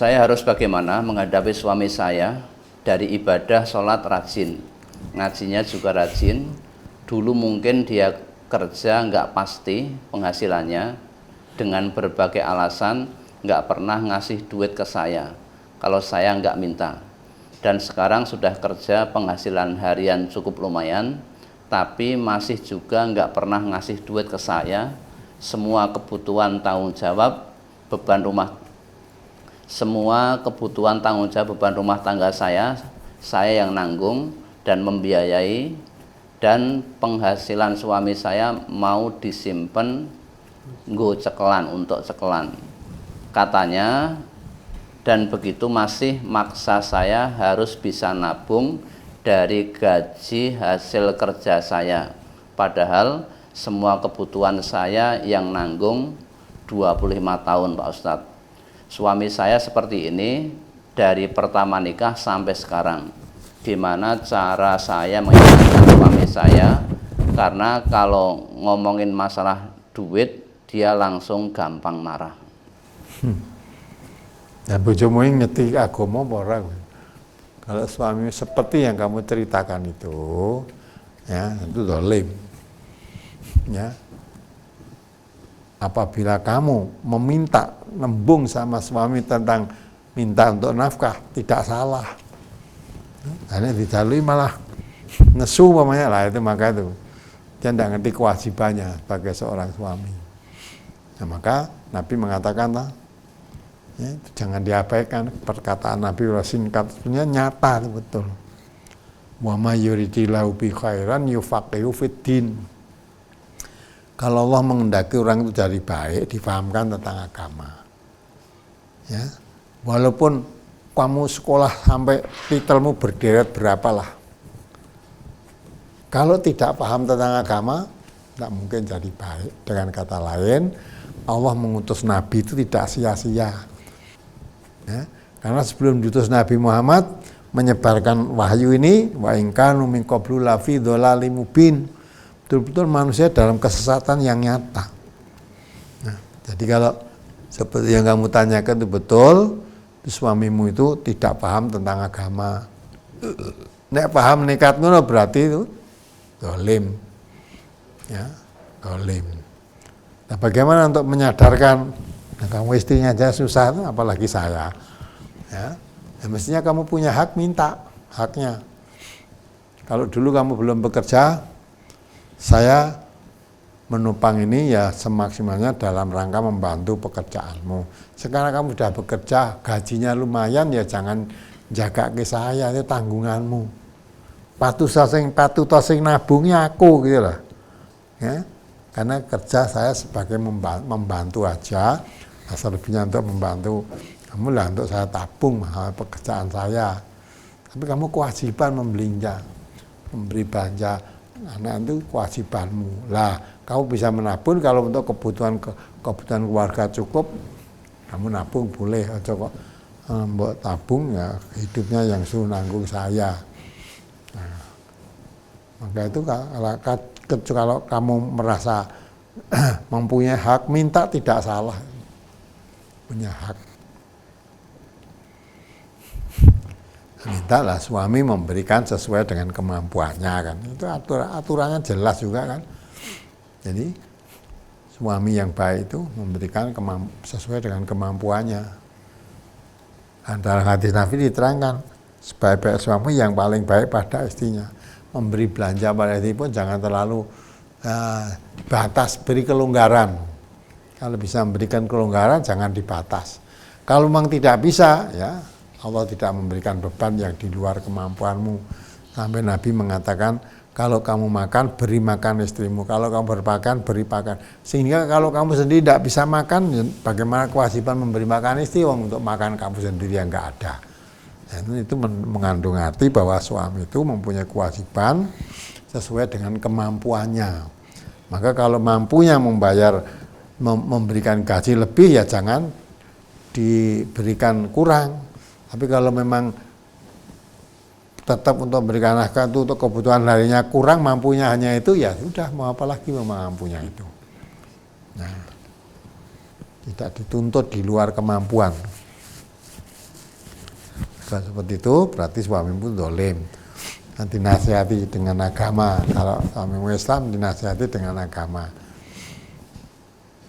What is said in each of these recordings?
Saya harus bagaimana menghadapi suami saya dari ibadah sholat rajin, ngajinya juga rajin. Dulu mungkin dia kerja nggak pasti penghasilannya, dengan berbagai alasan nggak pernah ngasih duit ke saya kalau saya nggak minta. Dan sekarang sudah kerja penghasilan harian cukup lumayan, tapi masih juga nggak pernah ngasih duit ke saya. Semua kebutuhan tanggung jawab beban rumah tangga saya yang nanggung dan membiayai, dan penghasilan suami saya mau disimpan nggo cekelan, untuk cekelan katanya. Dan begitu masih maksa saya harus bisa nabung dari gaji hasil kerja saya, padahal semua kebutuhan saya yang nanggung 25 tahun Pak Ustadz. Suami saya seperti ini dari pertama nikah sampai sekarang. Gimana cara saya mengingatkan suami saya? Karena kalau ngomongin masalah duit, dia langsung gampang marah. Dan bojomu ngerti agama apa ora? Kalau suami seperti yang kamu ceritakan itu, ya itu zalim. Ya. Apabila kamu meminta nembung sama suami tentang minta untuk nafkah, tidak salah. Hanya didalui malah nesu umpamanya lah, itu maka itu dia tidak ngerti kewajibannya sebagai seorang suami. Nah, maka Nabi mengatakan lah, ya, jangan diabaikan perkataan Nabi singkat, sebenarnya nyata itu betul. Wa may yuridillahu bi khairan yufaqihu fiddin. Kalau Allah mengendaki orang itu jadi baik, difahamkan tentang agama. Ya, walaupun kamu sekolah sampai titelmu berderet berapalah, kalau tidak paham tentang agama, tidak mungkin jadi baik. Dengan kata lain, Allah mengutus Nabi itu tidak sia-sia. Ya, karena sebelum diutus Nabi Muhammad menyebarkan wahyu ini, wa in kanu min qablu lafi dhalalim mubin, betul-betul manusia dalam kesesatan yang nyata. Nah, jadi kalau seperti yang kamu tanyakan itu betul, suamimu itu tidak paham tentang agama. Nek paham nekat ngono berarti itu zalim. Ya, zalim. Nah, bagaimana untuk menyadarkan? Nah, kamu istrinya aja susah, apalagi saya. Ya, mestinya kamu punya hak minta haknya. Kalau dulu kamu belum bekerja, saya menupang ini ya semaksimalnya dalam rangka membantu pekerjaanmu. Sekarang kamu sudah bekerja, gajinya lumayan, ya jangan jaga ke saya, itu tanggunganmu. Patut sing nabungnya aku gitu lah. Ya, karena kerja saya sebagai membantu aja, asal lebihnya untuk membantu kamu lah, untuk saya tabung pekerjaan saya. Tapi kamu kewajiban membelanja, memberi belanja anak itu kewajibanmu. Lah, kamu bisa menabung kalau untuk kebutuhan keluarga cukup, kamu nabung boleh. Aja kok mbok tabung ya hidupnya yang suruh nanggung saya. Nah, maka itu kalau kamu merasa mempunyai hak minta, tidak salah, punya hak. Mintalah suami memberikan sesuai dengan kemampuannya kan, itu aturannya jelas juga kan. Jadi suami yang baik itu memberikan sesuai dengan kemampuannya. Antara hadis Nabi diterangkan, sebaik-baik suami yang paling baik pada istrinya. Memberi belanja pada istri pun jangan terlalu batas, beri kelonggaran. Kalau bisa memberikan kelonggaran jangan dibatas. Kalau memang tidak bisa, ya Allah tidak memberikan beban yang di luar kemampuanmu. Sampai Nabi mengatakan, kalau kamu makan, beri makan istrimu. Kalau kamu berpakan, beri pakan. Sehingga kalau kamu sendiri tidak bisa makan, bagaimana kewajiban memberi makan istri? Untuk makan kamu sendiri yang nggak ada. Dan itu mengandung arti bahwa suami itu mempunyai kewajiban sesuai dengan kemampuannya. Maka kalau mampunya memberikan gaji lebih, ya jangan diberikan kurang. Tapi kalau memang tetap untuk memberikan nafkah itu untuk kebutuhan harinya kurang, mampunya hanya itu, ya sudah, mau apa lagi memang mampunya itu. Nah, tidak dituntut di luar kemampuan. Kalau seperti itu berarti suami pun dolim. Nanti nasihati dengan agama. Kalau suami Islam dinasihati dengan agama.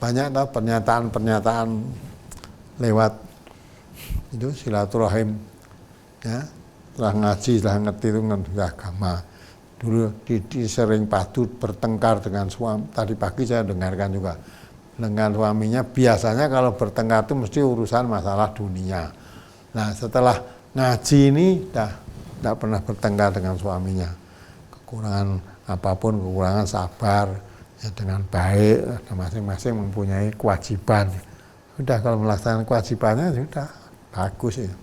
Banyak pernyataan-pernyataan lewat itu silaturahim, ya, setelah ngaji, setelah ngerti itu ngerti agama. Dulu sering padu bertengkar dengan suami. Tadi pagi saya dengarkan juga dengan suaminya. Biasanya kalau bertengkar itu mesti urusan masalah dunia. Nah setelah ngaji ini tidak pernah bertengkar dengan suaminya. Kekurangan apapun, kekurangan sabar, ya dengan baik, masing-masing mempunyai kewajiban. Sudah kalau melaksanakan kewajibannya sudah bagus ya.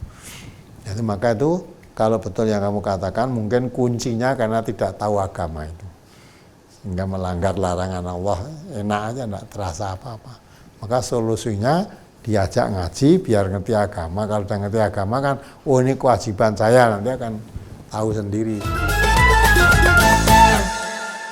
Jadi maka itu kalau betul yang kamu katakan mungkin kuncinya karena tidak tahu agama itu. Sehingga melanggar larangan Allah, enak aja tidak terasa apa-apa. Maka solusinya diajak ngaji biar ngerti agama. Kalau udah ngerti agama kan, oh ini kewajiban saya, nanti akan tahu sendiri.